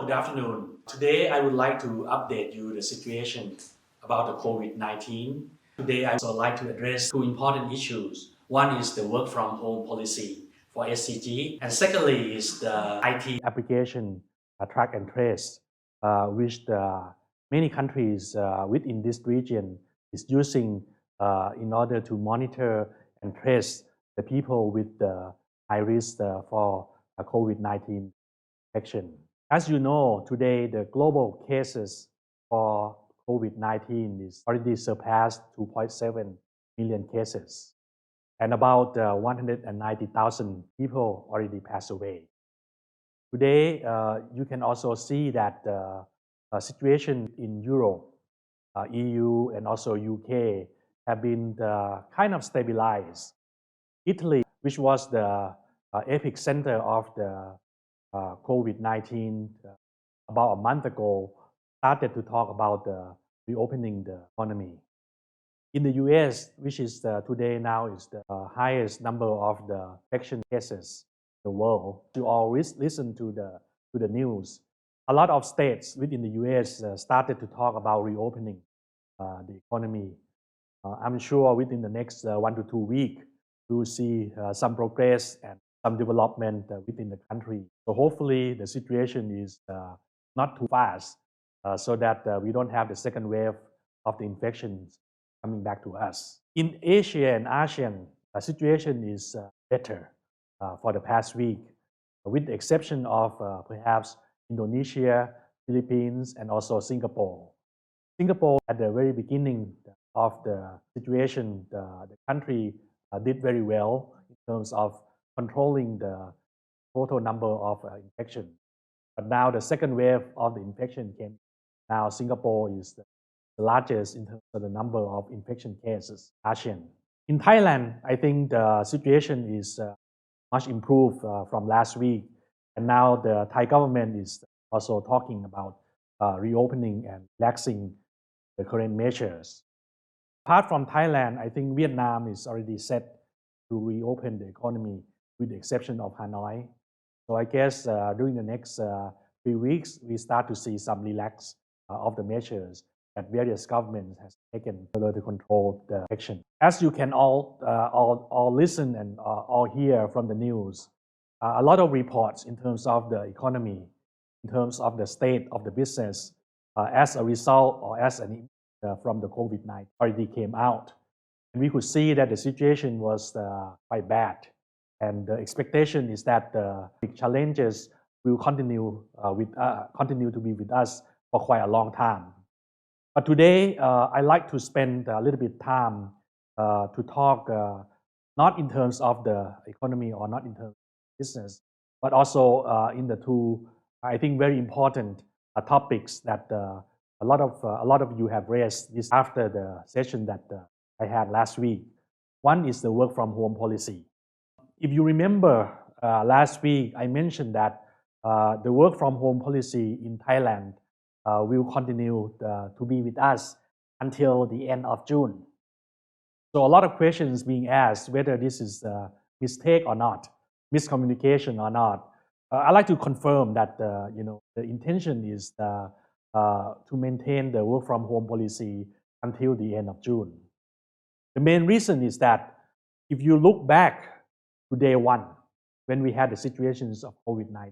good afternoon. Today I would like to update you the situation about the COVID-19. Today I also like to address two important issues. One is the work from home policy for SCG, and secondly is the IT application track and trace, which many countries within this region is using in order to monitor and trace the people with the high risk for COVID-19 infection. As you know, today the global cases for COVID-19 is already surpassed 2.7 million cases, and about 190,000 people already passed away. Today, you can also see that the situation in Europe, EU, and also UK have been kind of stabilized. Italy, which was the epicenter of the COVID-19 about a month ago, started to talk about reopening the economy. In the US, which is today now is the highest number of the infection cases in the world, you all listen to the news. A lot of states within the US started to talk about reopening the economy. I'm sure within the next 1 to 2 weeks, we will see some progress and some development within the country. So hopefully the situation is not too fast so that we don't have the second wave of the infections coming back to us. In Asia and ASEAN, the situation is better for the past week, with the exception of perhaps Indonesia, Philippines, and also Singapore. Singapore, at the very beginning of the situation, the country did very well in terms of controlling the total number of infection. But now the second wave of the infection came. Now Singapore is the largest in terms of the number of infection cases in ASEAN. In Thailand, I think the situation is much improved from last week. And now the Thai government is also talking about reopening and relaxing the current measures. Apart from Thailand, I think Vietnam is already set to reopen the economy with the exception of Hanoi. So I guess during the next few weeks, we start to see some relax of the measures that various governments has taken in order to control the infection. As you can all listen and all hear from the news, a lot of reports in terms of the economy, in terms of the state of the business, as a result or as an from the COVID-19 already came out. And we could see that the situation was quite bad. And the expectation is that the big challenges will continue to be with us for quite a long time. But today, I like to spend a little bit time to talk not in terms of the economy or not in terms of business, but also in the two, I think, very important topics that a lot of you have raised this after the session that I had last week. One is the work from home policy. If you remember last week, I mentioned that the work from home policy in Thailand will continue to be with us until the end of June. So a lot of questions being asked whether this is a mistake or not, miscommunication or not. I like to confirm that the intention is to maintain the work from home policy until the end of June. The main reason is that if you look back to day one, when we had the situations of COVID-19,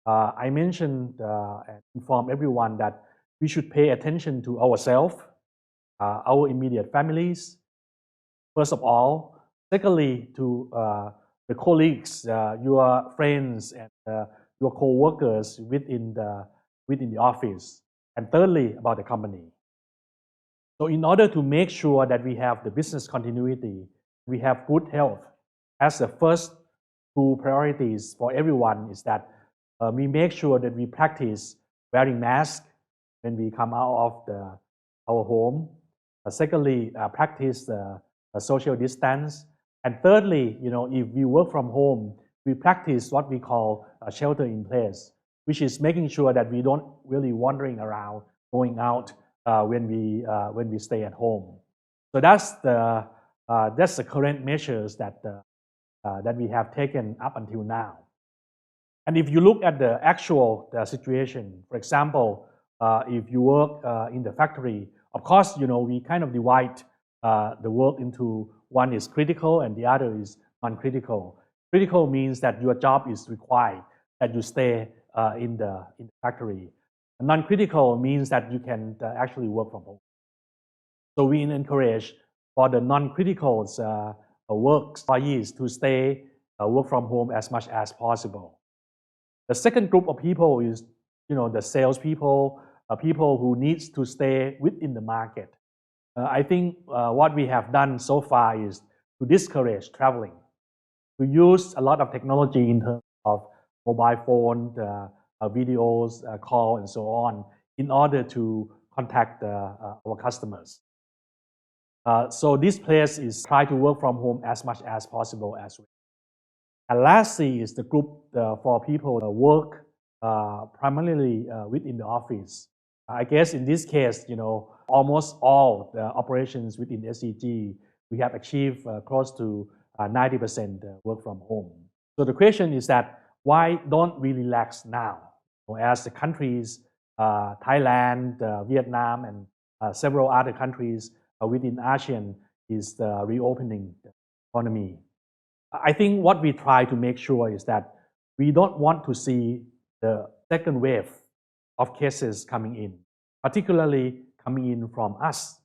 I mentioned and informed everyone that we should pay attention to ourselves, our immediate families, first of all. Secondly, to the colleagues, your friends, and your co-workers within the office. And thirdly, about the company. So in order to make sure that we have the business continuity, we have good health, as the first two priorities for everyone is that we make sure that we practice wearing masks when we come out of our home. Secondly, practice social distance. And thirdly, if we work from home, we practice what we call shelter in place, which is making sure that we don't really wandering around, going out when we stay at home. So that's the current measures that we have taken up until now. And if you look at the actual situation, for example, if you work in the factory, of course, we kind of divide the work into one is critical and the other is non-critical. Critical means that your job is required, that you stay in the factory. Non-critical means that you can actually work from home. So we encourage for the non-critical work employees to stay work from home as much as possible. The second group of people is, the salespeople, people who needs to stay within the market. I think what we have done so far is to discourage traveling, to use a lot of technology in terms of mobile phone, videos, call, and so on, in order to contact our customers. So this place is try to work from home as much as possible as well. And lastly is the group for people who work primarily within the office. I guess in this case, almost all the operations within SCG, we have achieved close to 90% work from home. So the question is that why don't we relax now? As the countries, Thailand, Vietnam, and several other countries within ASEAN is reopening the economy. I think what we try to make sure is that we don't want to see the second wave of cases coming in, particularly coming in from us.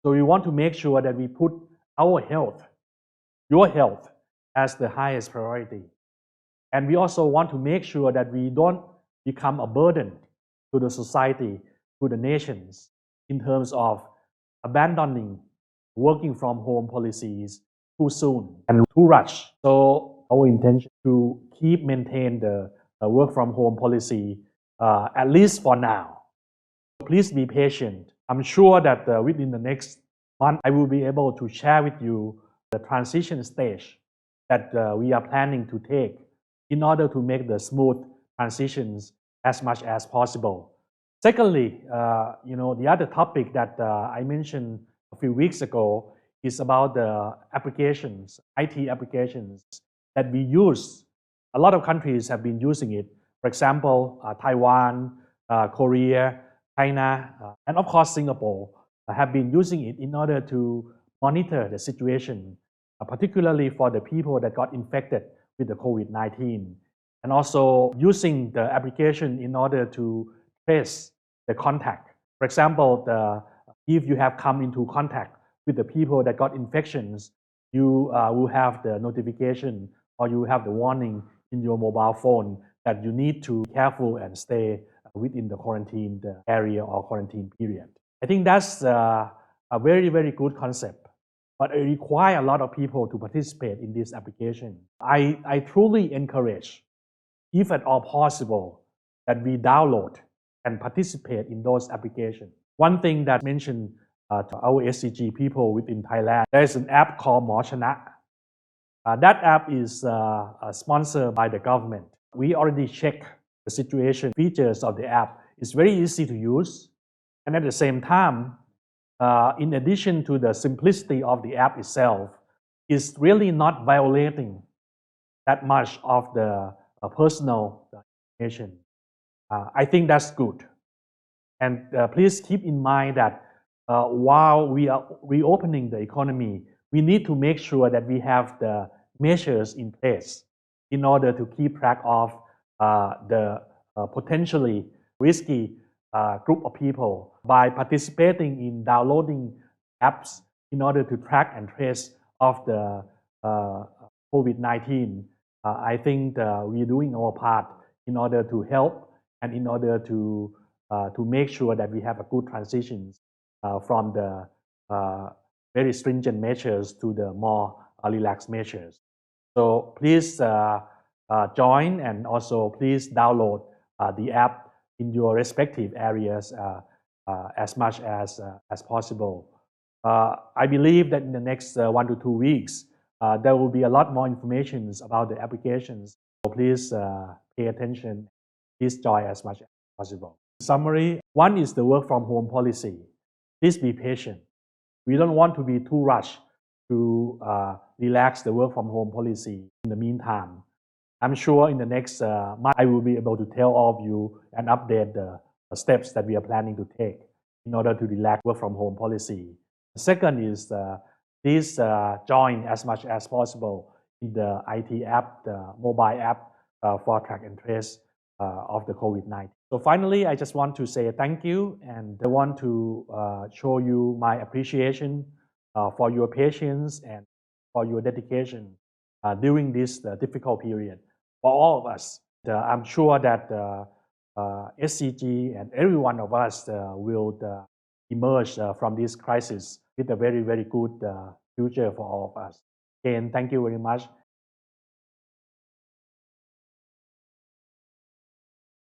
So we want to make sure that we put our health, your health, as the highest priority. And we also want to make sure that we don't become a burden to the society, to the nations, in terms of abandoning working from home policies too soon and too rush. So our intention to maintain the work from home policy at least for now. Please be patient. I'm sure that within the next month, I will be able to share with you the transition stage that we are planning to take in order to make the smooth transitions as much as possible. Secondly, the other topic that I mentioned a few weeks ago is about the applications, IT applications that we use. A lot of countries have been using it. For example, Taiwan, Korea, China, and of course Singapore have been using it in order to monitor the situation, particularly for the people that got infected with the COVID-19, and also using the application in order to trace the contact. For example, if you have come into contact with the people that got infections, you will have the notification or you have the warning in your mobile phone that you need to be careful and stay within the quarantine area or quarantine period. I think that's a very, very good concept, but it requires a lot of people to participate in this application. I truly encourage, if at all possible, that we download and participate in those applications. One thing that mentioned to our SCG people within Thailand, there is an app called Mo Chana. That app is sponsored by the government. We already checked the situation features of the app. It's very easy to use. And at the same time, in addition to the simplicity of the app itself, it's really not violating that much of the personal information. I think that's good. And please keep in mind that while we are reopening the economy, we need to make sure that we have the measures in place in order to keep track of the potentially risky group of people by participating in downloading apps in order to track and trace of the COVID-19. I think we're doing our part in order to help and in order to make sure that we have a good transition from the very stringent measures to the more relaxed measures. So please join and also please download the app in your respective areas as much as possible. I believe that in the next 1 to 2 weeks, there will be a lot more information about the applications. So please pay attention. Please join as much as possible. In summary, one is the work from home policy. Please be patient. We don't want to be too rushed to relax the work from home policy in the meantime. I'm sure in the next month, I will be able to tell all of you and update the steps that we are planning to take in order to relax work from home policy. The second is please join as much as possible in the IT app, the mobile app for track and trace of the COVID-19. So finally, I just want to say thank you, and I want to show you my appreciation for your patience and for your dedication during this difficult period for all of us. I'm sure that SCG and every one of us will emerge from this crisis with a very, very good future for all of us. Again, thank you very much.